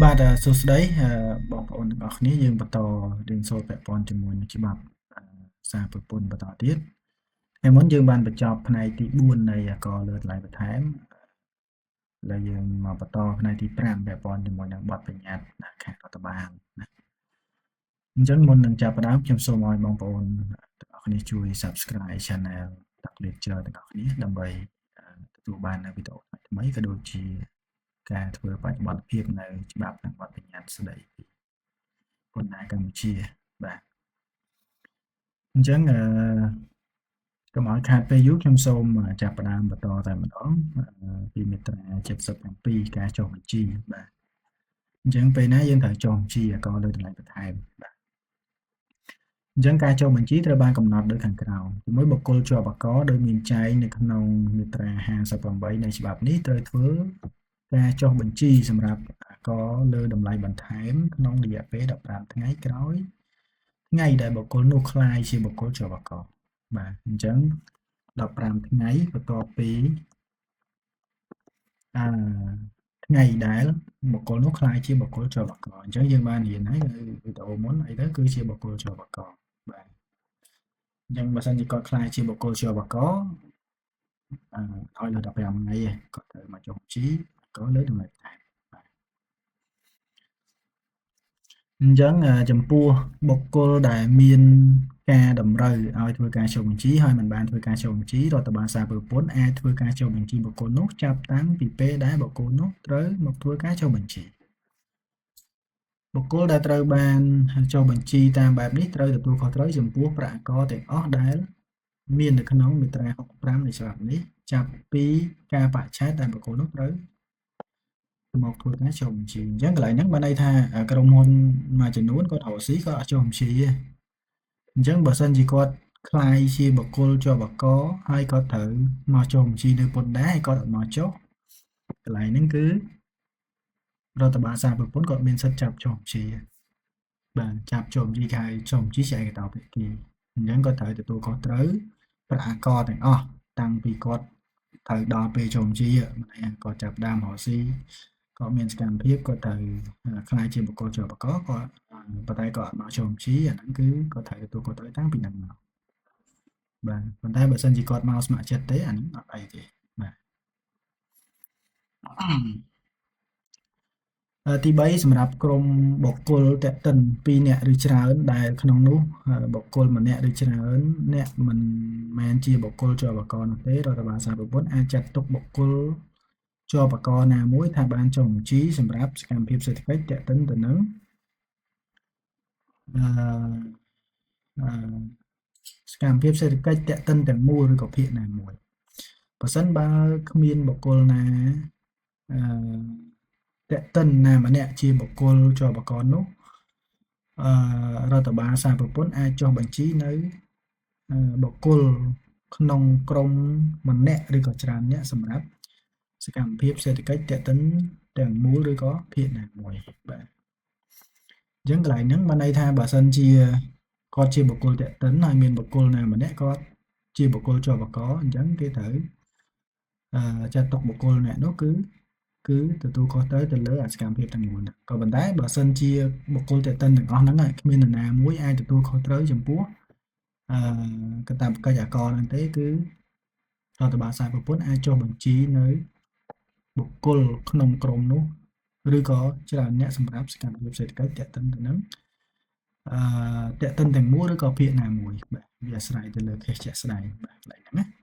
បាទសួស្តីបងប្អូនទាំងអស់គ្នាយើងបន្តរៀនសូត្រពាក់ព័ន្ធជាមួយនឹងច្បាប់សារពើពន្ធបន្តទៀតថ្ងៃមុនយើងបានបញ្ចប់ផ្នែកទី4នៃកលើតម្លៃបន្ថែមហើយយើងមកបន្តផ្នែកទី5ពាក់ព័ន្ធជាមួយនឹងបទបញ្ញត្តិខាងរដ្ឋបាលណាអញ្ចឹងមុននឹងចាប់ផ្ដើមខ្ញុំសូមឲ្យបងប្អូនទាំងអស់គ្នាជួយ Subscribe Channel តាក់ Lecture ទាំងអស់គ្នាដើម្បីទទួលបាននូវវីដេអូថ្មីៗក៏ដូចជាការធ្វើបច្ចុប្បន្នភាពនៅច្បាប់និងបទបញ្ញត្តិស្តីពីពន្ធដារកម្ពុជាបាទអញ្ចឹងកុំឲ្យខាតពេលយូរខ្ញុំសូមចាប់ផ្ដើមបន្តតែម្ដងពីមាត្រា77ការចុះបញ្ជីបាទអញ្ចឹងពេលណាយើងត្រូវចុះបញ្ជីអកលើតម្លៃបន្ថែមបាទអញ្ចឹងការចុះបញ្ជីត្រូវបានកំណត់ដូចខាងក្រោមជាមួយបុគ្គលជាប់អកដោយមានចែងនៅក្នុងមាត្រា58នៃច្បាប់នេះត្រូវធ្វើការចុះបញ្ជីសម្រាប់អកលើតម្លៃបន្ថែមក្នុងរយៈពេល15ថ្ងៃក្រោយថ្ងៃដែលបុគ្គលនោះក្លាយជាបុគ្គលជាប់អកបាទអញ្ចឹង15ថ្ងៃបន្ទាប់ពីថ្ងៃដែលបុគ្គលនោះក្លាយជាបុគ្គលជាប់អកអញ្ចឹងយើងបានរៀនហើយនៅវីដេអូមុនអីទៅគឺជាបុគ្គលជាប់អកបាទអញ្ចឹងបើសិនជាគាត់ក្លាយជាបុគ្គលជាប់អកឲ្យលើ15ថ្ងៃគាត់ត្រូវមកចុះបញ្ជីក៏លើតម្លៃបន្ថែមបាទអញ្ចឹងចំពោះបុគ្គលដែលមានការតម្រូវឲ្យធ្វើការចុះបញ្ជីហើយមិនបានធ្វើការចុះបញ្ជីរដ្ឋបាលសារពើពន្ធអាចធ្វើការចុះបញ្ជីបុគ្គលនោះចាប់តាំងពីពេលដែលបុគ្គលនោះត្រូវមកធ្វើការចុះបញ្ជីបុគ្គលដែលត្រូវបានចុះបញ្ជីតាមបែបនេះត្រូវទទួលខុសត្រូវចំពោះប្រាក់អកទាំងអស់ដែលមាននៅក្នុងមាត្រា65នៃច្បាប់នេះចាប់ពីការបច្ឆេទដែលបុគ្គលនោះត្រូវមកធ្វើការចុះបញ្ជីអញ្ចឹងកន្លែងហ្នឹងបានន័យថាក្រុមហ៊ុនមួយចំនួនគាត់រកស៊ីគាត់អត់ចុះបញ្ជីទេអញ្ចឹងបើសិនជាគាត់ក្លាយជាបុគ្គលជាប់អកហើយគាត់ត្រូវមកចុះបញ្ជីនៅពន្ធដារហើយគាត់អត់មកចុះកន្លែងហ្នឹងគឺរដ្ឋបាលសារពើពន្ធគាត់មានសិទ្ធិចាប់ចុះបញ្ជីបាទចាប់ចុះបញ្ជីគេហៅចុះបញ្ជីជាឯកតោភាគីអញ្ចឹងគាត់ត្រូវទទួលខុសត្រូវប្រាក់អកទាំងអស់តាំងពីគាត់ត្រូវដល់ពេលចុះបញ្ជីម្នាក់គាត់ចាប់ដើមរកស៊ីគាត់មានសកម្មភាពគាត់ត្រូវខ្លាយជាបុគ្គលជាប់អកគាត់ប៉ុន្តែគាត់អត់មកចុះបញ្ជីអាហ្នឹងគឺគាត់ត្រូវទទួលខុសត្រូវតាំងពីហ្នឹងមកបាទប៉ុន្តែបើសិនជាគាត់មកស្ម័គ្រចិត្តទេអាហ្នឹងអត់អីទេបាទទី3សម្រាប់ក្រុមបុគ្គលតេតិន2នាក់ឬច្រើនដែលក្នុងនោះបុគ្គលម្នាក់ឬច្រើនអ្នកមិនមែនជាបុគ្គលជាប់អកនោះទេរដ្ឋបាលសារពើពន្ធអាចចាត់ទុកបុគ្គលជាប់អកណាមួយថាបានចុះបញ្ជីសម្រាប់សកម្មភាពសេដ្ឋកិច្ចតេតិនទៅនឹងសកម្មភាពសេដ្ឋកិច្ចតេតិនទាំងមូលឬក៏ភាគណាមួយបើសិនបើគ្មានបុគ្គលណាតេតិនណាម្នាក់ជាបុគ្គលជាប់អកនោះរដ្ឋបាលសារពើពន្ធអាចចុះបញ្ជីនៅបុគ្គលក្នុងក្រុមម្នាក់ឬក៏ច្រើនអ្នកសម្រាប់សកម្មភាពសេដ្ឋកិច្ចតេតិនទាំងមូលឬក៏ភាគណាមួយបាទអញ្ចឹងកន្លែងហ្នឹងបានន័យថាបើសិនជាគាត់ជាបុគ្គលតេតិនហើយមានបុគ្គលណាម្នាក់គាត់ជាបុគ្គលជាប់អកអញ្ចឹងគេត្រូវចាត់ទុកបុគ្គលអ្នកនោះគឺទទួលខុសត្រូវទៅលើសកម្មភាពទាំងមូលហ្នឹងក៏ប៉ុន្តែបើសិនជាបុគ្គលតេតិនទាំងអស់ហ្នឹងគ្មាននរណាមួយអាចទទួលខុសត្រូវចំពោះកាតព្វកិច្ចអកហ្នឹងទេគឺរដ្ឋបាលសារពើពន្ធអាចចុះបញ្ជីនៅបុគ្គលក្នុងក្រុមនោះឬក៏ច្រើនអ្នកសម្រាប់សកម្មភាពសេដ្ឋកិច្ចតេតិនទៅនឹងតេតិនទាំងមូលឬក៏ភាគណាមួយបាទវាអាស្រ័យទៅលើ case ជាក់ស្ដែងបាទកន្លែងហ្នឹងណា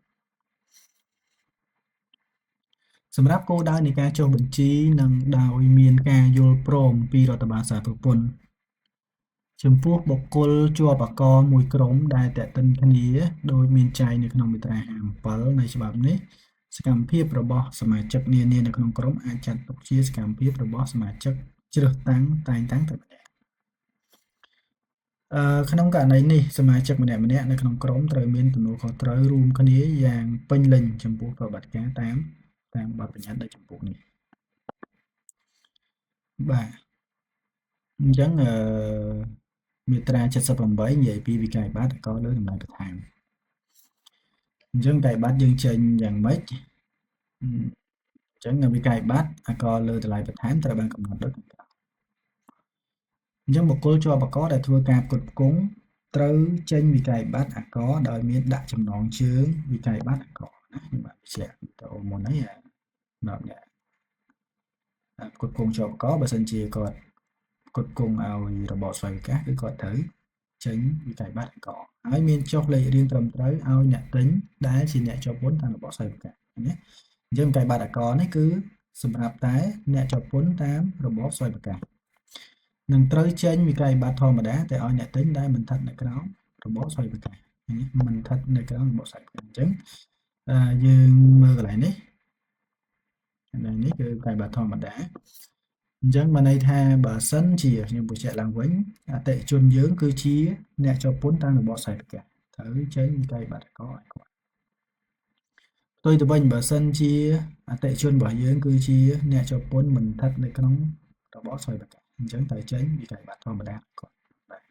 សម្រាប់គោលដៅនៃការចុះបញ្ជីនិងដោយមានការយល់ព្រមពីរដ្ឋបាលសារពើពន្ធចំពោះបុគ្គលជាប់អកមួយក្រុមដែលតេតិនគ្នាដោយមានចែងនៅក្នុងមាត្រា57នៃច្បាប់នេះសកម្មភាពរបស់សមាជិកនានានៅក្នុងក្រុមអាចចាត់ទុកជាសកម្មភាពរបស់សមាជិកជ្រើសតាំងតែងតាំងតែម្នាក់ក្នុងករណីនេះសមាជិកម្នាក់ៗនៅក្នុងក្រុមត្រូវមានទំនួលខុសត្រូវរួមគ្នាយ៉ាងពេញលេញចំពោះប្រតិបត្តិការតាមបទបញ្ញត្តិនៃចម្ពោះនេះបាទអញ្ចឹងមាត្រា78និយាយពីវិក័យប័ត្រក៏លើតម្លៃបន្ថែមអញ្ចឹងវិក័យប័ត្រយើងចេញយ៉ាងម៉េចអញ្ចឹងវិក័យប័ត្រក៏លើតម្លៃបន្ថែមត្រូវបានកំណត់ដូចខាងក្រោម អញ្ចឹងបុគ្គលជាប់អាករដែលធ្វើការផ្គត់ផ្គង់ត្រូវចេញវិក័យប័ត្រអាករដោយមានដាក់ចំណងជើងវិក័យប័ត្រអាករណាខ្ញុំបាទបញ្ជាក់វីដេអូមុនហ្នឹងសម្រាប់អ្នកផ្គត់ផ្គង់ជាប់អាករបើសិនជាគាត់ផ្គត់ផ្គង់ឲ្យរបបស្វ័យប្រកាសគឺគាត់ត្រូវចេញវិក័យប័ត្រអាករហើយមានចុះលេខរៀងត្រឹមត្រូវឲ្យអ្នកទិញដែលជាអ្នកជាប់ពន្ធតាមរបបស្វ័យប្រកាសណាអញ្ចឹងវិក័យប័ត្រអាករនេះគឺសម្រាប់តែអ្នកជាប់ពន្ធតាមរបបស្វ័យប្រកាសនឹងត្រូវចេញវិក័យប័ត្រធម្មតាតែឲ្យអ្នកទិញដែលមិនស្ថិតនៅក្រោមរបបស្វ័យប្រកាសមិនស្ថិតនៅក្រោមរបបស្វ័យប្រកាសអញ្ចឹងយើងមើលកន្លែងនេះគឺវិក័យប័ត្រធម្មតាអញ្ចឹងបានន័យថាបើសិនជាខ្ញុំបញ្ជាក់ឡើងវិញអតិថិជនយើងគឺជាអ្នកជាប់ពន្ធតាមរបបស្វ័យប្រកាសត្រូវចេញវិក័យប័ត្រអាករឲ្យគាត់ផ្ទុយទៅវិញបើសិនជាអតិថិជនរបស់យើងគឺជាអ្នកជាប់ពន្ធមិនស្ថិតនៅក្នុងរបបស្វ័យប្រកាសអញ្ចឹងត្រូវចេញវិក័យប័ត្រធម្មតាគាត់បាទ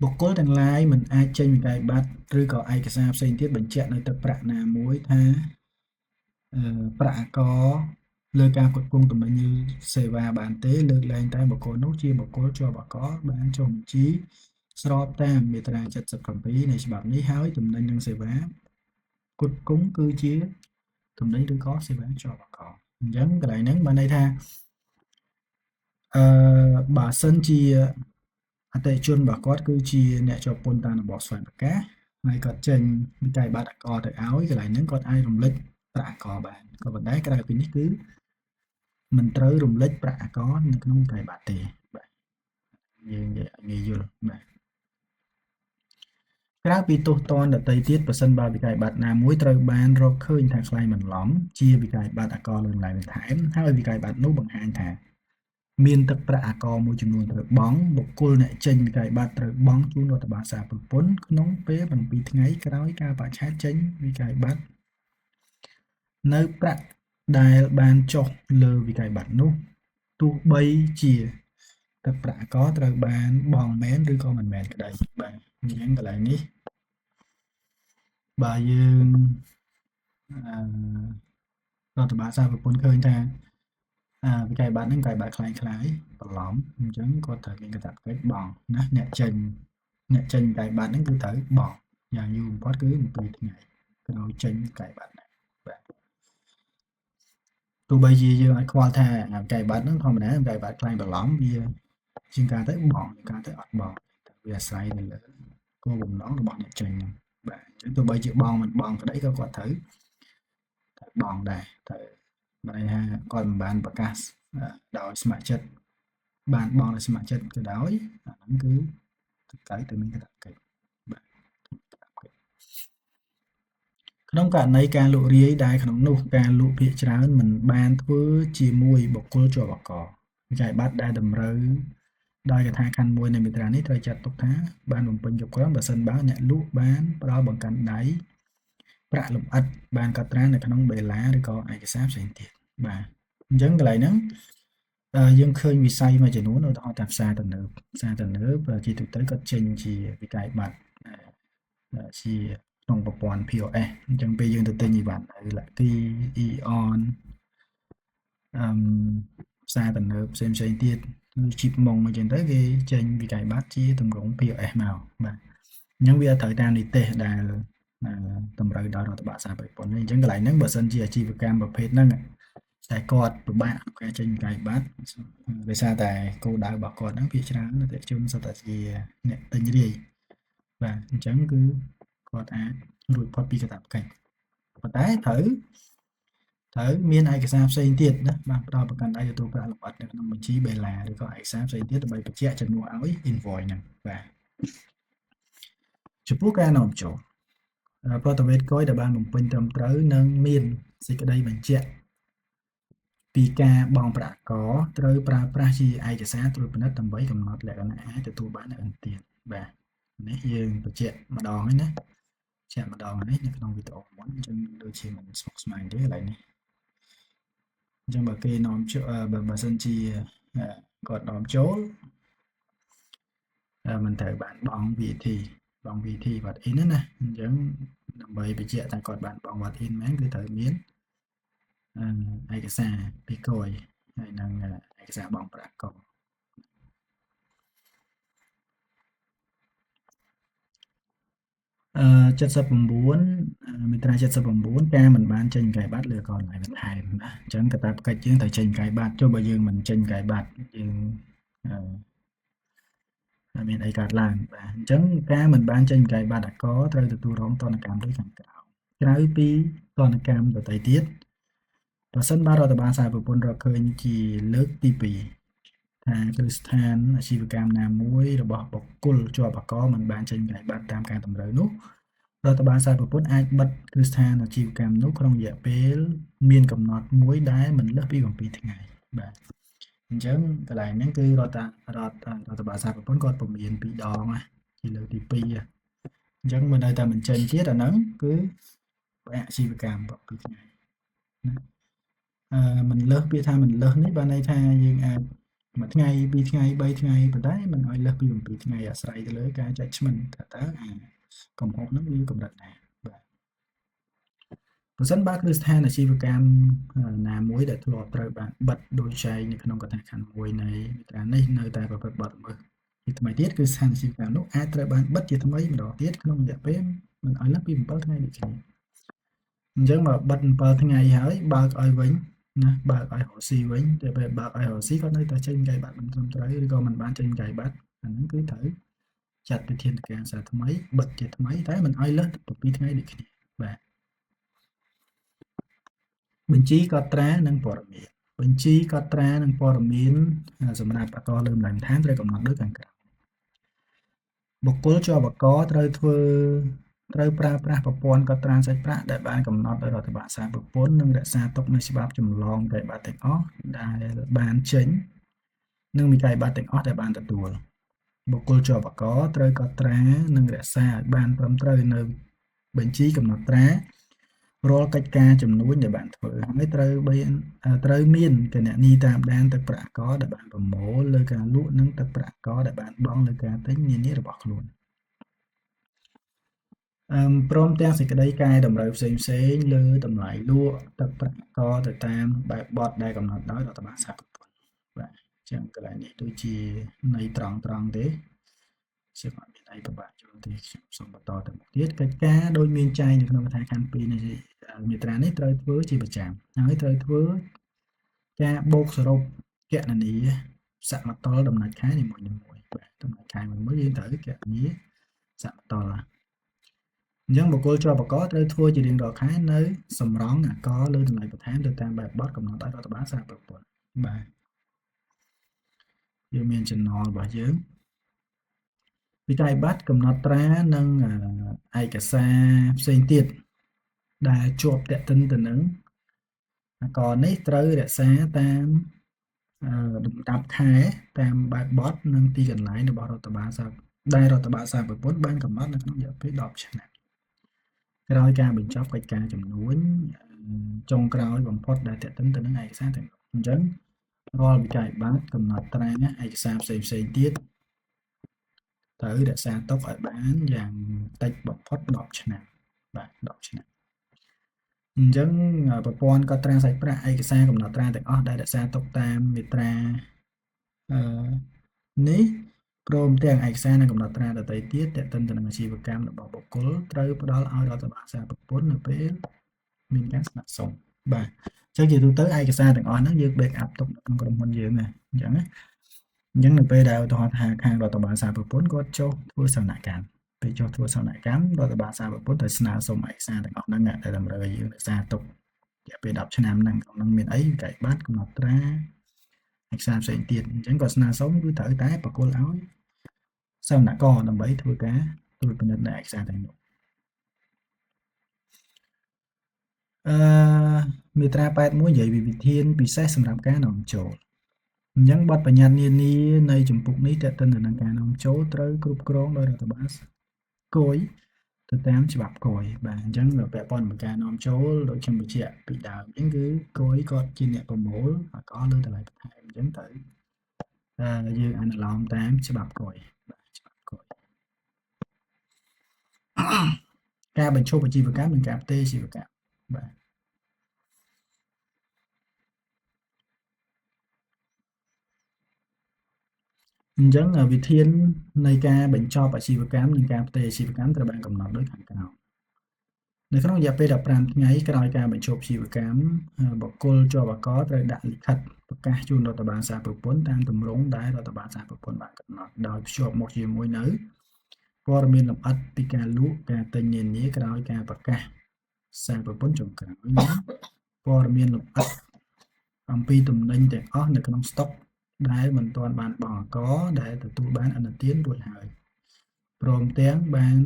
បុគ្គលទាំងឡាយមិនអាចចេញវិក័យប័ត្រឬក៏ឯកសារផ្សេងទៀតបញ្ជាក់នៅទឹកប្រាក់ណាមួយថាប្រាក់អាករលើការផ្គត់ផ្គង់ទំនិញឬសេវាបានទេលើកលែងតែបុគ្គលនោះជាបុគ្គលជាប់អាករបានចុះបញ្ជីស្របតាមមាត្រា77នៃច្បាប់នេះហើយទំនិញនិងសេវាផ្គត់ផ្គង់គឺជាទំនិញឬក៏សេវាជាប់អាករអញ្ចឹងកន្លែងហ្នឹងបានន័យថាបើសិនជាអតិថិជនរបស់គាត់គឺជាអ្នកជាប់ពន្ធតាមរបបស្វ័យប្រកាសហើយគាត់ចេញវិក័យប័ត្រអាករទៅឲ្យកន្លែងហ្នឹងគាត់អាចរំលេចប្រាក់អាករបានក៏ប៉ុន្តែក្រៅពីនេះគឺមិនត្រូវរំលេចប្រាក់អាករនៅក្នុងវិក័យប័ត្រទេបាទយើងនិយាយឲ្យងាយយល់បាទក្រៅពីទោសទណ្ឌដទៃទៀតប្រសិនបើវិក័យប័ត្រណាមួយត្រូវបានរកឃើញថាក្លែងបន្លំជាវិក័យប័ត្រអាករលើកឡើងបន្ថែមហើយវិក័យប័ត្រនោះបង្ហាញថាមានទឹកប្រាក់អាករមួយចំនួនត្រូវបង់បុគ្គលអ្នកចេញវិក័យប័ត្រត្រូវបង់ជូនរដ្ឋបាលសារពន្ធក្នុងពេល7ថ្ងៃក្រោយការបច្ឆេទចេញវិក័យប័ត្រនៅប្រាក់ដែលបានចុះលើវិក័យប័ត្រនោះទោះបីជាទឹកប្រាក់អាករត្រូវបានបង់មែនឬក៏មិនមែនក្តីបាទអញ្ចឹងកន្លែងនេះបើយើងរដ្ឋបាលសារពន្ធឃើញថាវិក័យប័ត្រហ្នឹងវិក័យប័ត្រคล้ายៗបន្លំអញ្ចឹងគាត់ត្រូវមានកាតព្វកិច្ចបង់ណាអ្នកចេញវិក័យប័ត្រហ្នឹងគឺត្រូវបង់យ៉ាងយូរបំផុតគឺ7ថ្ងៃក្រោយចេញវិក័យប័ត្រហ្នឹងបាទទោះបីជាយើងអាចខ្វល់ថាវិក័យប័ត្រហ្នឹងធម្មតាវិក័យប័ត្រคล้ายបន្លំវាជាងការទៅបង់ជាងការទៅអត់បង់វាអាស្រ័យទៅលើគោលបំណងរបស់អ្នកចេញហ្នឹងបាទអញ្ចឹងទោះបីជាបង់មិនបង់ក្តីក៏គាត់ត្រូវបង់ដែរត្រូវបានន័យថាគាត់មិនបានប្រកាសដោយស្ម័គ្រចិត្តបានបង់ដោយស្ម័គ្រចិត្តក៏ដោយអាហ្នឹងគឺត្រូវតែមានកាតព្វកិច្ចបាទក្នុងករណីការលក់រាយដែលក្នុងនោះការលក់ភាគច្រើនមិនបានធ្វើជាមួយបុគ្គលជាប់អាករវិក័យប័ត្រដែលតម្រូវដោយកថាខណ្ឌ1នៃមាត្រានេះត្រូវចាត់ទុកថាបានបំពេញគ្រប់គ្រាន់បើសិនបើអ្នកលក់បានផ្ដល់បង្កាន់ដៃប្រាក់លម្អិតបានកត់ត្រានៅក្នុងបេឡាឬក៏ឯកសារផ្សេងទៀតបាទអញ្ចឹងកន្លែងហ្នឹងយើងឃើញវិស័យមួយចំនួនឧទាហរណ៍តាមផ្សារទំនើបជាទូទៅគាត់ចេញជាវិក័យប័ត្រជាក្នុងប្រព័ន្ធ POS អញ្ចឹងពេលយើងទៅទិញអីវ៉ាន់នៅ Lucky Eon ផ្សារទំនើបផ្សេងទៀតឬ Chipmunk អញ្ចឹងទៅគេចេញវិក័យប័ត្រជាទម្រង់ POS មកបាទអញ្ចឹងវាត្រូវតាមនីតិដែលតម្រូវដោយរដ្ឋបាលសារពន្ធនេះអញ្ចឹងកន្លែងហ្នឹងបើសិនជាអាជីវកម្មប្រភេទហ្នឹងតែគាត់ពិបាកក្នុងការចេញវិក័យប័ត្រដោយសារតែគោលដៅរបស់គាត់ហ្នឹងភាគច្រើនអតិថិជនសុទ្ធតែជាអ្នកទិញរាយបាទអញ្ចឹងគឺគាត់អាចរួចផុតពីកាតព្វកិច្ចប៉ុន្តែត្រូវមានឯកសារផ្សេងទៀតណាបាទផ្ដល់ប្រកាន់ដៃទទួលប្រាក់លម្អិតនៅក្នុងបញ្ជីបេឡាឬក៏ឯកសារផ្សេងទៀតដើម្បីបញ្ជាក់ជំនួសឲ្យ invoice ហ្នឹងបាទចំពោះការនាំចូលប្រតិវេតគយដែលបានបំពេញត្រឹមត្រូវនិងមានសេចក្តីបញ្ជាក់ពីការបង់ប្រាក់កត្រូវប្រើប្រាស់ជាឯកសារត្រួតពិនិត្យដើម្បីកំណត់លក្ខណៈអាចទទួលបាននៅអន្តទៀតបាទនេះយើងបញ្ជាក់ម្ដងហើយណាជាក់ម្ដងនេះនៅក្នុងវីដេអូមុនអញ្ចឹងដូចជាមិនស្មុគស្មាញទេកន្លែងនេះអញ្ចឹងបើគេនាំចូលបើសិនជាគាត់នាំចូលមិនត្រូវបានបង់ VAT វត្ត in ណាអញ្ចឹងដើម្បីបញ្ជាក់ថាគាត់បានបង់វត្ត in មែនគឺត្រូវមានឯកសារពីគយហើយនឹងឯកសារបង់ប្រាក់ក 79 មាត្រា79ការមិនបានចេញកាយប័ត្រលើកន្លែងបន្ថែមណាអញ្ចឹងកាតព្វកិច្ចយើងត្រូវចេញកាយប័ត្រចុះបើយើងមិនចេញកាយប័ត្រយើងមានអីកើតឡើងបាទអញ្ចឹងការមិនបានចេញកាយប័ត្រអាករត្រូវទទួលរងទណ្ឌកម្មដូចខាងក្រោមក្រៅពីទណ្ឌកម្មដទៃទៀតប្រសិនបើរដ្ឋបាលសារពពន្ធរកឃើញជាលើកទី2ថាគ្រឹះស្ថានអាជីវកម្មណាមួយរបស់បុគ្គលជាប់អាករមិនបានចេញកាយប័ត្រតាមការតម្រូវនោះរដ្ឋបាលសារពពន្ធអាចបិទគ្រឹះស្ថានអាជីវកម្មនោះក្នុងរយៈពេលមានកំណត់មួយដែលមិនលើសពី7ថ្ងៃបាទអញ្ចឹងកន្លែងហ្នឹងគឺរដ្ឋបាលសារពពន្ធគាត់ពមៀន2ដងណាជាលើកទី2អញ្ចឹងមិននៅតែមិនចេញទៀតអាហ្នឹងគឺអាជីវកម្ម7ថ្ងៃណាមិនលើសពាក្យថាមិនលើសនេះបានន័យថាយើងអាច1ថ្ងៃ2ថ្ងៃ3ថ្ងៃប៉ុន្តែមិនឲ្យលើសពី7ថ្ងៃអាស្រ័យទៅលើការ judgment ថាតើកំហុសហ្នឹងវាកម្រិតណាបាទប្រសិនបើគ្រឹះស្ថានអាជីវកម្មណាមួយដែលធ្លាប់ត្រូវបានបិទដោយចែងនៅក្នុងកថាខណ្ឌ1នៃមាត្រានេះនៅតែប្រព្រឹត្តបទល្មើសជាថ្មីទៀតគឺស្ថានអាជីវកម្មនោះអាចត្រូវបានបិទជាថ្មីម្ដងទៀតក្នុងរយៈពេលមិនឲ្យលើសពី7ថ្ងៃដូចគ្នាអញ្ចឹងបើបិទ7ថ្ងៃហើយបើកឲ្យវិញណាបើកឲ្យរកស៊ីវិញតែពេលបើកឲ្យរកស៊ីគាត់នៅតែចេញកាយប័ត្រមិនត្រឹមត្រូវឬក៏មិនបានចេញកាយប័ត្រអាហ្នឹងគឺត្រូវចាត់វិធានការសារថ្មីបិទជាថ្មីតែមិនឲ្យលើសពី7ថ្ងៃដូចគ្នាបាទបញ្ជីកត់ត្រានិងព័ត៌មានបញ្ជីកត់ត្រានិងព័ត៌មានសម្រាប់អាករលើម្លែងបន្ថែមត្រូវកំណត់ដូចខាងក្រោមបុគ្គលជាប់អាករត្រូវប្រើប្រាស់ប្រព័ន្ធកត់ត្រាសាច់ប្រាក់ដែលបានកំណត់ដោយរដ្ឋបាលសារពពន្ធនិងរក្សាទុកនូវច្បាប់ចម្លងកាយប័ត្រទាំងអស់ដែលបានចេញនិងមានកាយប័ត្រទាំងអស់ដែលបានទទួលបុគ្គលជាប់អាករត្រូវកត់ត្រានិងរក្សាឲ្យបានត្រឹមត្រូវនៅបញ្ជីកំណត់ត្រារាល់កិច្ចការជំនួញដែលបានធ្វើហើយត្រូវមានគណនីតាមដានទឹកប្រាក់អាករដែលបានប្រមូលលើការលក់និងទឹកប្រាក់អាករដែលបានបង់លើការទិញនានារបស់ខ្លួនព្រមទាំងសេចក្តីកែតម្រូវផ្សេងៗលើតម្លៃលក់ទឹកប្រាក់អាករទៅតាមបែបបទដែលកំណត់ដោយរដ្ឋបាលសារពពន្ធបាទអញ្ចឹងកន្លែងនេះដូចជាន័យត្រង់ទេខ្ញុំអត់មានអីពិបាកយល់ទេខ្ញុំសូមបន្តទៅមុខទៀតកិច្ចការដោយមានចែងនៅក្នុងកថាខណ្ឌ2នៃមាត្រានេះត្រូវធ្វើជាប្រចាំហើយត្រូវធ្វើការបូកសរុបគណនាសមតុល្យដំណាច់ខែនីមួយៗបាទដំណាច់ខែមួយយើងត្រូវគណនាសមតុល្យអញ្ចឹងបុគ្គលជាប់អាករត្រូវធ្វើជារៀងរាល់ខែនៅសម្រង់អាករលើតម្លៃបន្ថែមទៅតាមបែបបទកំណត់ដោយរដ្ឋបាលសារពពន្ធបាទយើងមានចំណល់របស់យើងវិក័យប័ត្រកំណត់ត្រានិងឯកសារផ្សេងទៀតដែលជាប់តាក់ទិនទៅនឹងអាករនេះត្រូវរក្សាតាមលំដាប់ខែតាមបែបបទនិងទីកន្លែងរបស់រដ្ឋបាលសារពពន្ធបានកំណត់នៅក្នុងរយៈពេល10ឆ្នាំក្រោយការបញ្ចប់កិច្ចការជំនួញចុងក្រោយបំផុតដែលតាក់ទិនទៅនឹងឯកសារទាំងនោះអញ្ចឹងរាល់វិក័យប័ត្រកំណត់ត្រាឯកសារផ្សេងៗទៀតត្រូវរក្សាទុកឲ្យបានយ៉ាងតិចបំផុត10ឆ្នាំបាទ10ឆ្នាំអញ្ចឹងប្រព័ន្ធកត់ត្រាសាច់ប្រាក់ឯកសារកំណត់ត្រាទាំងអស់ដែលរក្សាទុកតាមមាត្រានេះព្រមទាំងឯកសារនិងកំណត់ត្រាដទៃទៀតទាក់ទិនទៅនឹងអាជីវកម្មរបស់បុគ្គលត្រូវផ្ដល់ឲ្យរដ្ឋបាលសារពពន្ធនៅពេលមានការស្នើសុំបាទអញ្ចឹងជាទូទៅឯកសារទាំងអស់ហ្នឹងយើង back up ទុកក្នុងក្រុមហ៊ុនយើងណាអញ្ចឹងនៅពេលដែលឧទាហរណ៍ថាខាងរដ្ឋបាលសារពពន្ធគាត់ចុះធ្វើសវនកម្មពេលចុះធ្វើសវនកម្មរដ្ឋបាលសារពពន្ធត្រូវស្នើសុំឯកសារទាំងអស់ហ្នឹងដែលតម្រូវឲ្យយើងរក្សាទុករយៈពេល10ឆ្នាំហ្នឹងក្នុងហ្នឹងមានអីវិក័យប័ត្រកំណត់ត្រាឯកសារផ្សេងទៀតអញ្ចឹងគាត់ស្នើសុំគឺត្រូវតែបកគលឲ្យសវនករដើម្បីធ្វើការត្រួតពិនិត្យនៅឯកសារទាំងនោះមាត្រា81និយាយពីវិធានពិសេសសម្រាប់ការនាំចូលអញ្ចឹងបទបញ្ញត្តិនានានៃជំពូកនេះទាក់ទិនទៅនឹងការនាំចូលត្រូវគ្រប់គ្រងដោយរដ្ឋបាលគយទៅតាមច្បាប់គយបាទអញ្ចឹងពាក់ព័ន្ធនឹងការនាំចូលដូចខ្ញុំបញ្ជាក់ពីដើមអញ្ចឹងគឺគយគាត់ជាអ្នកប្រមូលអាករលើតម្លៃបន្ថែមអញ្ចឹងត្រូវយើងអនុលោមតាមច្បាប់គយបាទច្បាប់គយការបញ្ឈប់អាជីវកម្មនិងការផ្ទេរអាជីវកម្មបាទ អញ្ចឹងវិធាននៃការបញ្ចប់អាជីវកម្មនិងការផ្ទេរអាជីវកម្មត្រូវបានកំណត់ដូចខាងក្រោមនៅក្នុងរយៈពេល15ថ្ងៃក្រោយការបញ្ចប់អាជីវកម្មបុគ្គលជាប់អាករត្រូវដាក់លិខិតប្រកាសជូនរដ្ឋបាលសហប្រពន្ធតាមទម្រង់ដែលរដ្ឋបាលសហប្រពន្ធបានកំណត់ដោយភ្ជាប់មកជាមួយនៅព័ត៌មានលម្អិតពីការលក់ការទិញនានាក្រោយការប្រកាសសារប្រពន្ធចុងក្រោយនិងព័ត៌មានលម្អិតអំពីទំនិញទាំងអស់នៅក្នុងស្តុកដែលមិនទាន់បានបង់អាករដែលទទួលបានឥណទានរួចហើយព្រមទាំងបង់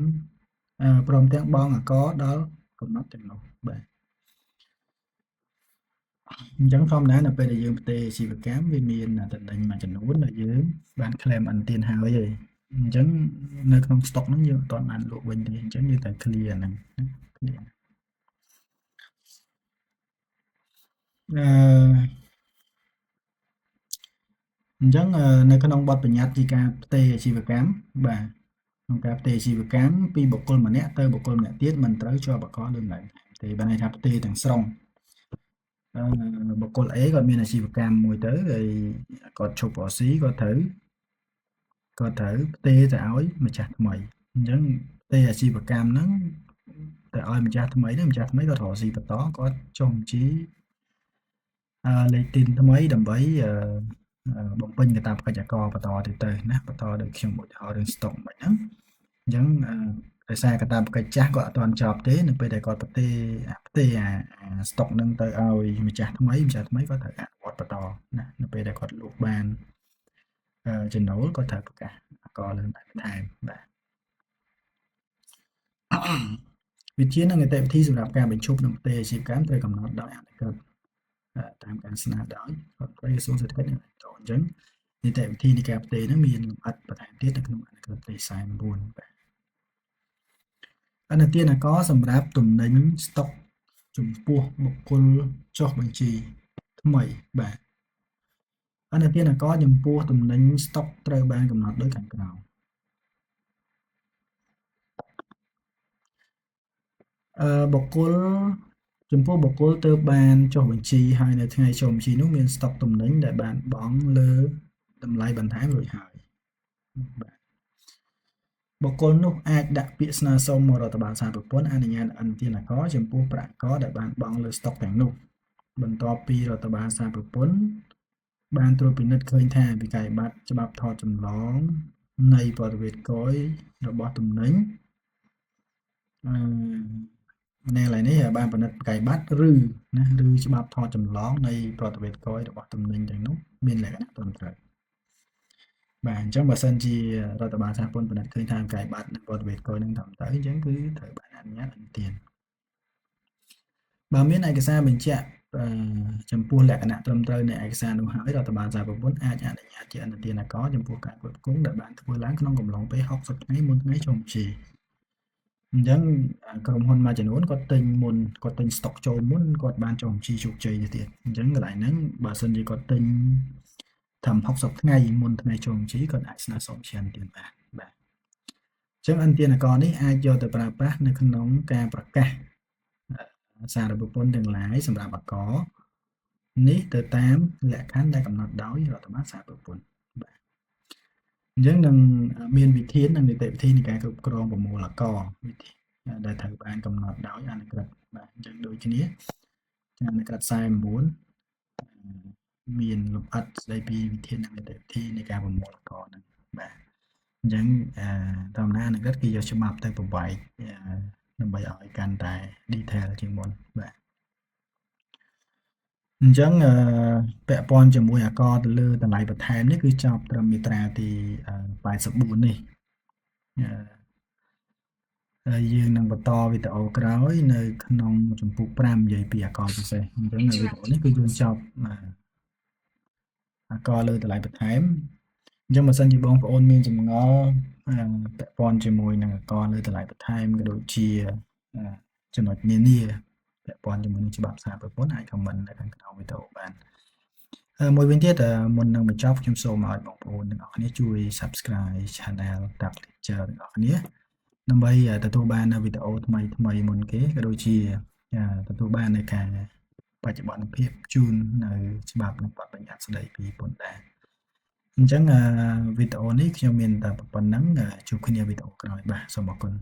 អាករដល់កំណត់ទាំងនោះបាទអញ្ចឹងធម្មតានៅពេលដែលយើងផ្ទេរអាជីវកម្មវាមានតំណែងមួយចំនួនដែលយើងបាន claim ឥណទានហើយអញ្ចឹងនៅក្នុង stock ហ្នឹងយើងអត់ទាន់បានលក់វិញទេអញ្ចឹងយើងត្រូវ clear ហ្នឹង clear អញ្ចឹងនៅក្នុងបទបញ្ញត្តិពីការផ្ទេរអាជីវកម្មបាទក្នុងការផ្ទេរអាជីវកម្មពីបុគ្គលម្នាក់ទៅបុគ្គលម្នាក់ទៀតមិនត្រូវជាប់អាករដូចឡើយទេបានន័យថាផ្ទេរទាំងស្រុងបុគ្គល A គាត់មានអាជីវកម្មមួយទៅហើយគាត់ឈប់រកស៊ីគាត់ត្រូវផ្ទេរទៅឲ្យម្ចាស់ថ្មីអញ្ចឹងផ្ទេរអាជីវកម្មហ្នឹងទៅឲ្យម្ចាស់ថ្មីហ្នឹងម្ចាស់ថ្មីគាត់រកស៊ីបន្តគាត់ចុះបញ្ជីលេខទីនថ្មីដើម្បីបំពេញកាតព្វកិច្ចអាករបន្តទៅណាបន្តដោយខ្ញុំឧទាហរណ៍រឿង stock មិនហ្នឹងអញ្ចឹងដោយសារកាតព្វកិច្ចចាស់គាត់អត់ទាន់ចប់ទេនៅពេលដែលគាត់ផ្ទេរអា stock ហ្នឹងទៅឲ្យម្ចាស់ថ្មីគាត់ត្រូវអនុវត្តបន្តណានៅពេលដែលគាត់លក់បានចំណូលគាត់ត្រូវប្រកាសអាករលើបន្ថែមបាទវិធាននិងនីតិវិធីសម្រាប់ការបញ្ឈប់និងផ្ទេរអាជីវកម្មត្រូវកំណត់ដោយអនុក្រឹត្យតាមការស្នើដោយរដ្ឋក្រសួងសេដ្ឋកិច្ចនិងហិរញ្ញវត្ថុអញ្ចឹងនីតិវិធីនៃការផ្ទេរហ្នឹងមានលម្អិតបន្ថែមទៀតនៅក្នុងអនុក្រឹត្យទី49បាទឥណទានអាករសម្រាប់ទំនិញស្តុកចំពោះបុគ្គលចុះបញ្ជីថ្មីបាទឥណទានអាករចំពោះទំនិញស្តុកត្រូវបានកំណត់ដូចខាងក្រោមបុគ្គលចំពោះបុគ្គលទើបបានចុះបញ្ជីហើយនៅថ្ងៃចុះបញ្ជីនោះមានស្តុកទំនិញដែលបានបង់លើតម្លៃបន្ថែមរួចហើយបាទបុគ្គលនោះអាចដាក់ពាក្យស្នើសុំមករដ្ឋបាលសហប្រពន្ធអនុញ្ញាតឥណទានអាករចំពោះប្រាក់អាករដែលបានបង់លើស្តុកទាំងនោះបន្ទាប់ពីរដ្ឋបាលសហប្រពន្ធបានត្រួតពិនិត្យឃើញថាវិក័យប័ត្រច្បាប់ថតចម្លងនៃប្រតិវេតគយរបស់ទំនិញនៅឡើយនេះបានពិនិត្យវិក័យប័ត្រឬច្បាប់ថតចម្លងនៃប្រតិវេតគយរបស់ទំនិញទាំងនោះមានលក្ខណៈត្រឹមត្រូវបាទអញ្ចឹងបើសិនជារដ្ឋបាលសហព័ន្ធពិនិត្យឃើញថាវិក័យប័ត្រនិងប្រតិវេតគយនឹងត្រឹមត្រូវអញ្ចឹងគឺត្រូវបានអនុញ្ញាតឥណទានបើមានឯកសារបញ្ជាក់ចំពោះលក្ខណៈត្រឹមត្រូវនៃឯកសារនោះហើយរដ្ឋបាលសហប្រពន្ធអាចអនុញ្ញាតជាឥណទានអាករចំពោះការផ្គត់ផ្គង់ដែលបានធ្វើឡើងក្នុងកំឡុងពេល60ថ្ងៃមុនថ្ងៃចុះបញ្ជីអញ្ចឹងក្រុមហ៊ុនមួយចំនួនគាត់ទិញមុនគាត់ទិញស្តុកចូលមុនគាត់បានចុះបញ្ជីជោគជ័យទៅទៀតអញ្ចឹងកន្លែងហ្នឹងបើសិនជាគាត់ទិញត្រឹម60ថ្ងៃមុនថ្ងៃចុះបញ្ជីគាត់អាចស្នើសុំជាឥណទានបានបាទអញ្ចឹងឥណទានអាករនេះអាចយកទៅប្រើប្រាស់នៅក្នុងការប្រកាសសារប្រពន្ធទាំងឡាយសម្រាប់អាករនេះទៅតាមលក្ខខណ្ឌដែលកំណត់ដោយរដ្ឋបាលសារប្រពន្ធបាទអញ្ចឹងនឹងមានវិធាននិងនីតិវិធីនៃការគ្រប់គ្រងប្រមូលអាករវិធីដែលត្រូវបានកំណត់ដោយអនុក្រឹត្យបាទអញ្ចឹងដូចគ្នាអនុក្រឹត្យ49មានលម្អិតស្ដីពីវិធាននិងនីតិវិធីនៃការប្រមូលអាករហ្នឹងបាទអញ្ចឹងធម្មតាអនុក្រឹត្យគេយកច្បាប់ទៅប្របែកដើម្បីឲ្យកាន់តែ detail ជាងមុនបាទអញ្ចឹងពាក់ព័ន្ធជាមួយអាករទៅលើតម្លៃបន្ថែមនេះគឺចប់ត្រឹមមាត្រាទី84នេះហើយយើងនឹងបន្តវីដេអូក្រោយនៅក្នុងជំពូក5និយាយពីអាករពិសេសអញ្ចឹងនៅវីដេអូនេះគឺយើងចប់អាករលើតម្លៃបន្ថែមអញ្ចឹងបើសិនជាបងប្អូនមានចម្ងល់ពាក់ព័ន្ធជាមួយនឹងអាករលើតម្លៃបន្ថែមក៏ដូចជាចំណុចនានាពាក់ព័ន្ធជាមួយនឹងច្បាប់សារប្រពន្ធអាច comment នៅខាងក្រោមវីដេអូបានមួយវិញទៀតមុននឹងបញ្ចប់ខ្ញុំសូមឲ្យបងប្អូនទាំងអស់គ្នាជួយ Subscribe Channel Tab Teacher ទាំងអស់គ្នាដើម្បីទទួលបាននៅវីដេអូថ្មីមុនគេក៏ដូចជាទទួលបាននៅការបច្ចុប្បន្នភាពជូននៅច្បាប់និងបទបញ្ញត្តិស្ដីពីពន្ធដារ អញ្ចឹងវីដេអូនេះខ្ញុំមានតែប៉ុណ្ណឹងជួបគ្នាវីដេអូក្រោយបាទសូមអរគុណ